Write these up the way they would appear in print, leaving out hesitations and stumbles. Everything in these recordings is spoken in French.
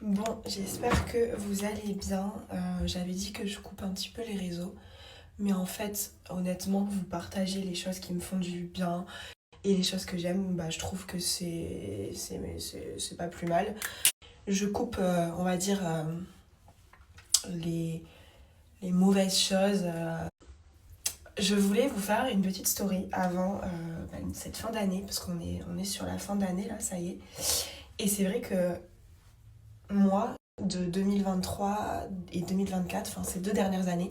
Bon, j'espère que vous allez bien. J'avais dit que je coupe un petit peu les réseaux, mais en fait, honnêtement, vous partagez les choses qui me font du bien et les choses que j'aime, bah, je trouve que c'est pas plus mal. Je coupe, on va dire, les, les mauvaises choses. Je voulais vous faire une petite story avant cette fin d'année, parce on est sur la fin d'année, là, ça y est. Et c'est vrai que moi, de 2023 et 2024, enfin ces 2 dernières années,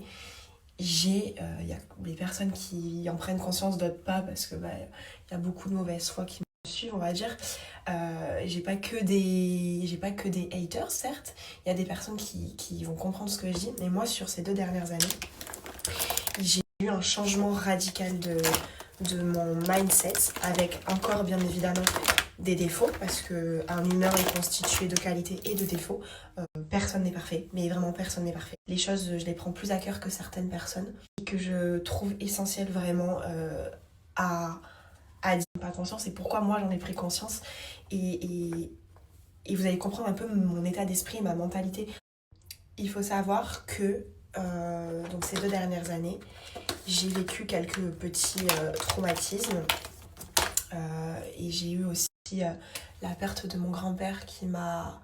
il y a des personnes qui en prennent conscience, d'autres pas, parce que y a beaucoup de mauvaises foi qui me suivent, on va dire. J'ai pas que des haters, certes. Il y a des personnes qui vont comprendre ce que je dis, mais moi, sur ces 2 dernières années, j'ai eu un changement radical de mon mindset, avec encore bien évidemment des défauts, parce qu'un humain est constitué de qualités et de défauts. Personne n'est parfait, mais vraiment personne n'est parfait. Les choses, je les prends plus à cœur que certaines personnes, et que je trouve essentiel vraiment à, à dire pas conscience, et pourquoi moi j'en ai pris conscience. Et vous allez comprendre un peu mon état d'esprit, ma mentalité. Il faut savoir que donc ces 2 dernières années, j'ai vécu quelques petits traumatismes, et j'ai eu aussi la perte de mon grand-père qui m'a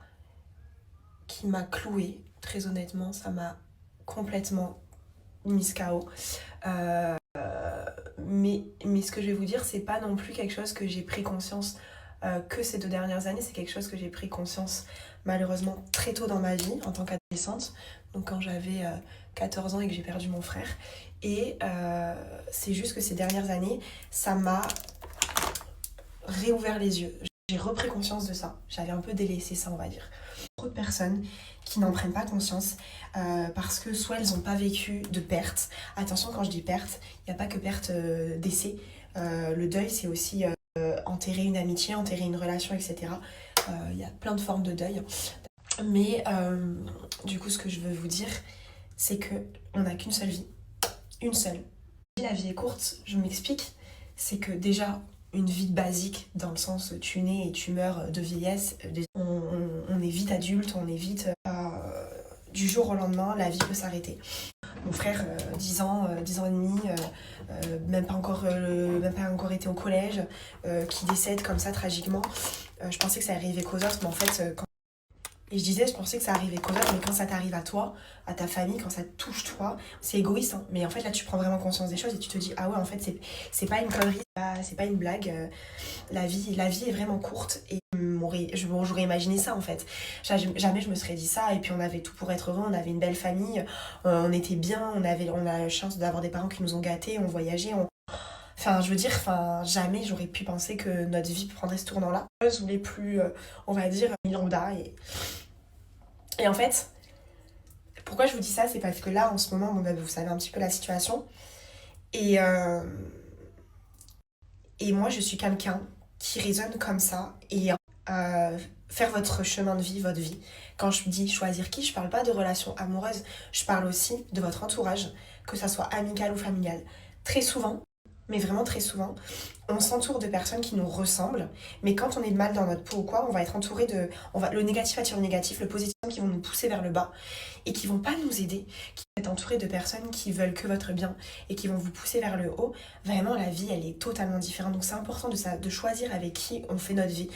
clouée. Très honnêtement, ça m'a complètement mise KO. Mais ce que je vais vous dire, c'est pas non plus quelque chose que j'ai pris conscience que ces 2 dernières années. C'est quelque chose que j'ai pris conscience malheureusement très tôt dans ma vie en tant qu'adolescente. Donc quand j'avais 14 ans et que j'ai perdu mon frère. Et c'est juste que ces dernières années, ça m'a réouvert les yeux. J'ai repris conscience de ça. J'avais un peu délaissé ça, on va dire. Trop de personnes qui n'en prennent pas conscience parce que soit elles n'ont pas vécu de perte. Attention, quand je dis perte, il n'y a pas que perte d'essai. Le deuil, c'est aussi enterrer une amitié, enterrer une relation, etc. Il y a plein de formes de deuil. Mais du coup, ce que je veux vous dire, c'est qu'on n'a qu'une seule vie. Une seule. La vie est courte, je m'explique. C'est que déjà, une vie basique, dans le sens tu nais et tu meurs de vieillesse, on est vite adulte, on est vite... du jour au lendemain, la vie peut s'arrêter. Mon frère, 10 ans, 10 ans et demi, même pas encore été au collège, qui décède comme ça tragiquement. Je pensais que ça arrivait qu'aux autres, mais en fait, et je disais, je pensais que ça arrivait qu'aux autres, mais quand ça t'arrive à toi, à ta famille, quand ça te touche toi, c'est égoïste, hein. Mais en fait, là, tu prends vraiment conscience des choses et tu te dis, ah ouais, en fait, c'est pas une connerie, c'est pas une blague. La vie est vraiment courte. Et j'aurais imaginé ça, en fait. Jamais je me serais dit ça. Et puis, on avait tout pour être heureux, on avait une belle famille, on était bien, on a la chance d'avoir des parents qui nous ont gâtés, on voyageait, Enfin, je veux dire, jamais j'aurais pu penser que notre vie prendrait ce tournant-là. Ou les plus, on va dire, lambda. Et en fait, pourquoi je vous dis ça, c'est parce que là, en ce moment, vous savez un petit peu la situation. Et, et moi, je suis quelqu'un qui raisonne comme ça. Et faire votre chemin de vie, votre vie. Quand je dis choisir qui, je parle pas de relations amoureuses. Je parle aussi de votre entourage, que ça soit amical ou familial. Très souvent, mais vraiment très souvent, on s'entoure de personnes qui nous ressemblent, mais quand on est mal dans notre peau ou quoi, on va être entouré de... le négatif attire le négatif, le positif qui vont nous pousser vers le bas et qui vont pas nous aider, qui vont être entouré de personnes qui veulent que votre bien et qui vont vous pousser vers le haut. Vraiment, la vie, elle est totalement différente. Donc c'est important de choisir avec qui on fait notre vie.